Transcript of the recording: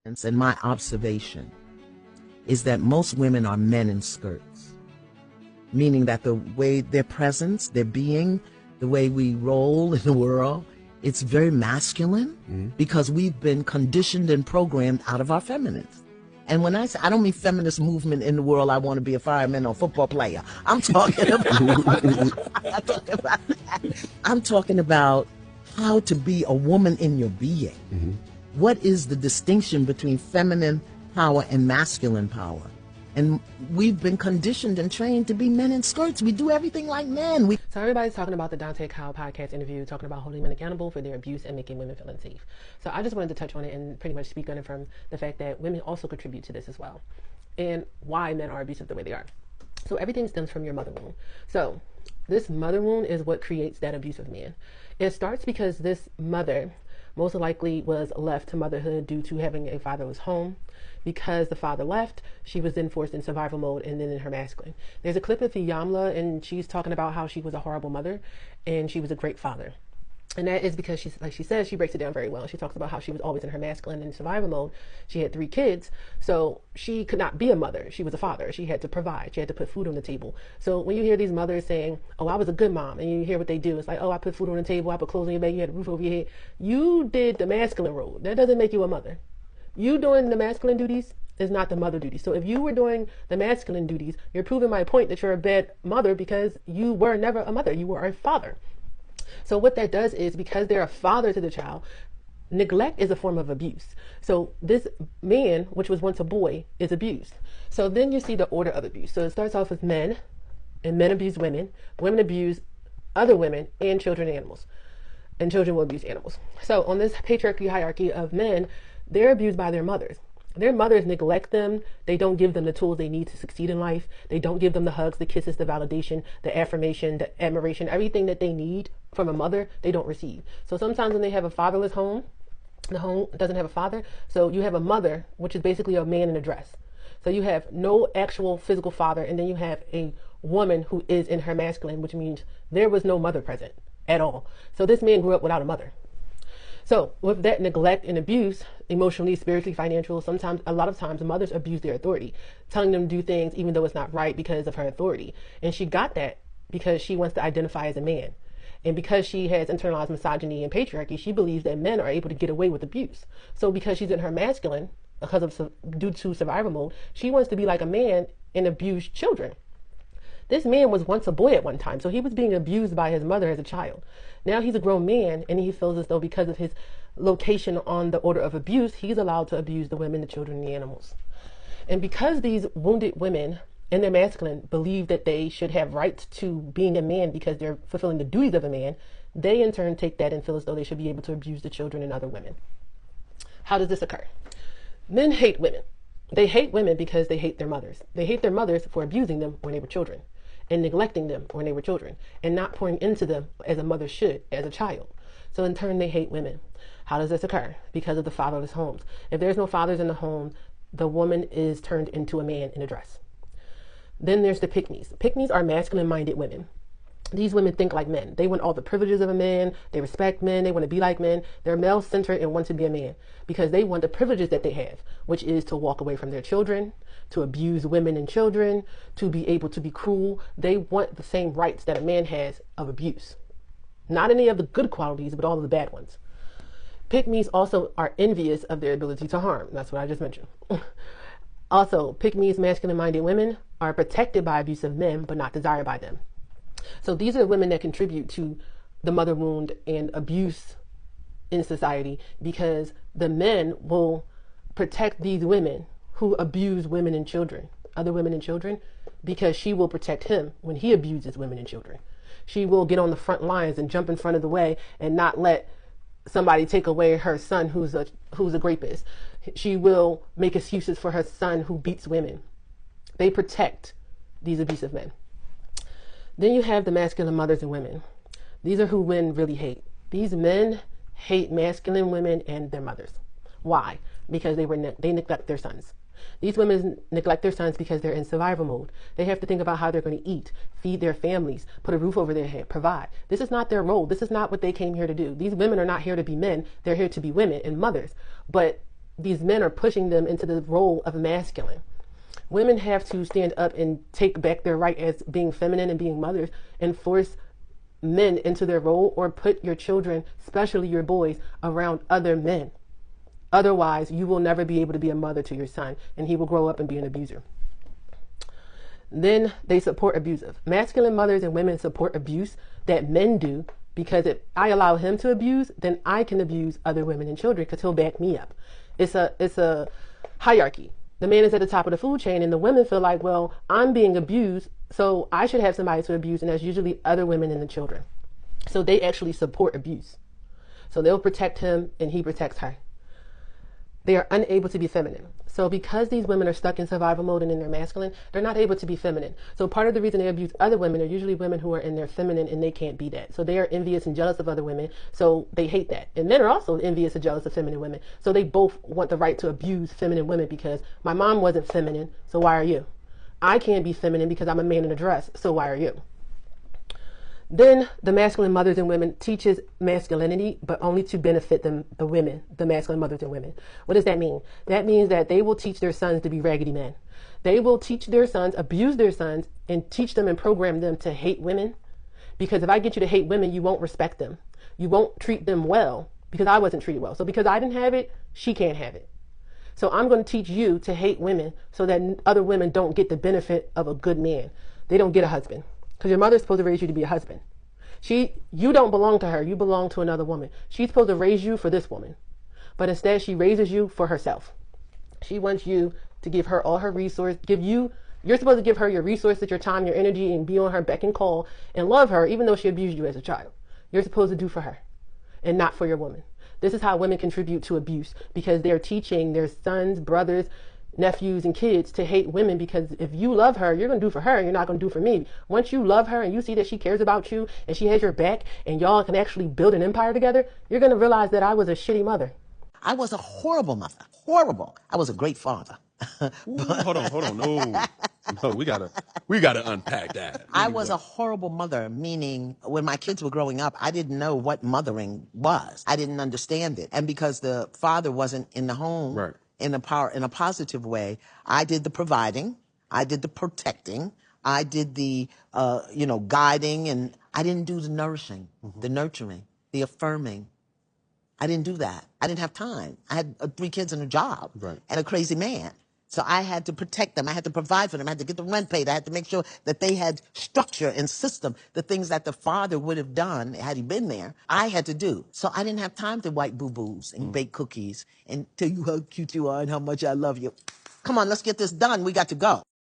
And my observation is that most women are men in skirts, meaning that the way their presence, their being, the way we roll in the world, it's very masculine because we've been conditioned and programmed out of our feminines. And when I say, I don't mean feminist movement in the world, I want to be a fireman or football player. I'm talking about, I'm talking about how to be a woman in your being. What is the distinction between feminine power and masculine power? And we've been conditioned and trained to be men in skirts. We do everything like men. So everybody's talking about the Deante podcast interview, talking about holding men accountable for their abuse and making women feel unsafe. So I just wanted to touch on it and pretty much speak on it from the fact that women also contribute to this as well, and why men are abusive the way they are. So everything stems from your mother wound. So this mother wound is what creates that abusive man. It starts because this mother most likely was left to motherhood due to having a fatherless home. Because the father left, she was then forced in survival mode and then in her masculine. There's a clip of Yamla, and she's talking about how she was a horrible mother and she was a great father. And that is because she's, like she says, she breaks it down very well. She talks about how she was always in her masculine and survival mode. She had 3 kids, so she could not be a mother. She was a father. She had to provide. She had to put food on the table. So when you hear these mothers saying, oh, I was a good mom, and you hear what they do, it's like, oh, I put food on the table, I put clothes on your bed, you had a roof over your head. You did the masculine role. That doesn't make you a mother. You doing the masculine duties is not the mother duty. So if you were doing the masculine duties, you're proving my point that you're a bad mother because you were never a mother. You were a father. So what that does is, because they're a father to the child, neglect is a form of abuse. So this man, which was once a boy, is abused. So then you see the order of abuse. So it starts off with men, and men abuse women. Women abuse other women, and children and animals. And children will abuse animals. So on this patriarchy hierarchy of men, they're abused by their mothers. Their mothers neglect them. They don't give them the tools they need to succeed in life. They don't give them the hugs, the kisses, the validation, the affirmation, the admiration, everything that they need from a mother, they don't receive. So sometimes when they have a fatherless home, the home doesn't have a father. So you have a mother, which is basically a man in a dress. So you have no actual physical father, and then you have a woman who is in her masculine, which means there was no mother present at all. So this man grew up without a mother. So with that neglect and abuse, emotionally, spiritually, financial, sometimes, a lot of times, mothers abuse their authority, telling them to do things even though it's not right because of her authority. And she got that because she wants to identify as a man. And because she has internalized misogyny and patriarchy, she believes that men are able to get away with abuse. So because she's in her masculine, due to survival mode, she wants to be like a man and abuse children. This man was once a boy at one time, so he was being abused by his mother as a child. Now he's a grown man, and he feels as though because of his location on the order of abuse, he's allowed to abuse the women, the children, and the animals. And because these wounded women in their masculine believe that they should have rights to being a man because they're fulfilling the duties of a man, they in turn take that and feel as though they should be able to abuse the children and other women. How does this occur? Men hate women. They hate women because they hate their mothers. They hate their mothers for abusing them when they were children, and neglecting them when they were children, and not pouring into them as a mother should as a child. So in turn, they hate women. How does this occur? Because of the fatherless homes. If there's no fathers in the home, the woman is turned into a man in a dress. Then there's the pick-me's. Pick-me's are masculine-minded women. These women think like men. They want all the privileges of a man. They respect men. They want to be like men. They're male-centered and want to be a man because they want the privileges that they have, which is to walk away from their children, to abuse women and children, to be able to be cruel. They want the same rights that a man has of abuse. Not any of the good qualities, but all of the bad ones. Pick-me's also are envious of their ability to harm. That's what I just mentioned. Also, pick-me's masculine-minded women are protected by abusive men, but not desired by them. So these are the women that contribute to the mother wound and abuse in society, because the men will protect these women who abuse women and children, other women and children, because she will protect him when he abuses women and children. She will get on the front lines and jump in front of the way and not let somebody take away her son who's a rapist. She will make excuses for her son who beats women. They protect these abusive men. Then you have the masculine mothers and women. These are who men really hate. These men hate masculine women and their mothers. Why? Because they neglect their sons. These women neglect their sons because they're in survival mode. They have to think about how they're going to eat, feed their families, put a roof over their head, provide. This is not their role. This is not what they came here to do. These women are not here to be men. They're here to be women and mothers. But these men are pushing them into the role of masculine. Women have to stand up and take back their right as being feminine and being mothers and force men into their role, or put your children, especially your boys, around other men. Otherwise, you will never be able to be a mother to your son, and he will grow up and be an abuser. Then they support abusive. Masculine mothers and women support abuse that men do, because if I allow him to abuse, then I can abuse other women and children because he'll back me up. It's a hierarchy. The man is at the top of the food chain, and the women feel like, well, I'm being abused, so I should have somebody to abuse, and that's usually other women and the children. So they actually support abuse. So they'll protect him, and he protects her. They are unable to be feminine. So because these women are stuck in survival mode and in their masculine, they're not able to be feminine. So part of the reason they abuse other women are usually women who are in their feminine, and they can't be that. So they are envious and jealous of other women. So they hate that. And men are also envious and jealous of feminine women. So they both want the right to abuse feminine women, because my mom wasn't feminine, so why are you? I can't be feminine because I'm a man in a dress, so why are you? Then the masculine mothers and women teaches masculinity, but only to benefit them, the women, the masculine mothers and women. What does that mean? That means that they will teach their sons to be raggedy men. They will teach their sons, abuse their sons, and teach them and program them to hate women. Because if I get you to hate women, you won't respect them. You won't treat them well, because I wasn't treated well. So because I didn't have it, she can't have it. So I'm going to teach you to hate women so that other women don't get the benefit of a good man. They don't get a husband. Because your mother's supposed to raise you to be a husband. You don't belong to her. You belong to another woman. She's supposed to raise you for this woman. But instead, she raises you for herself. She wants you to give her all her resources. You're supposed to give her your resources, your time, your energy, and be on her beck and call and love her, even though she abused you as a child. You're supposed to do for her and not for your woman. This is how women contribute to abuse, because they're teaching their sons, brothers, nephews, and kids to hate women, because if you love her, you're going to do for her, and you're not going to do for me. Once you love her and you see that she cares about you and she has your back and y'all can actually build an empire together, you're going to realize that I was a shitty mother. I was a horrible mother. Horrible. I was a great father. Ooh, hold on. No, we gotta unpack that. I was a horrible mother, meaning when my kids were growing up, I didn't know what mothering was. I didn't understand it. And because the father wasn't in the home, right, in a positive way, I did the providing, I did the protecting, I did the guiding, and I didn't do the nourishing, the nurturing, the affirming. I didn't do that. I didn't have time. I had 3 kids and a job, right, and a crazy man. So I had to protect them. I had to provide for them. I had to get the rent paid. I had to make sure that they had structure and system. The things that the father would have done had he been there, I had to do. So I didn't have time to wipe boo-boos and bake cookies and tell you how cute you are and how much I love you. Come on, let's get this done. We got to go.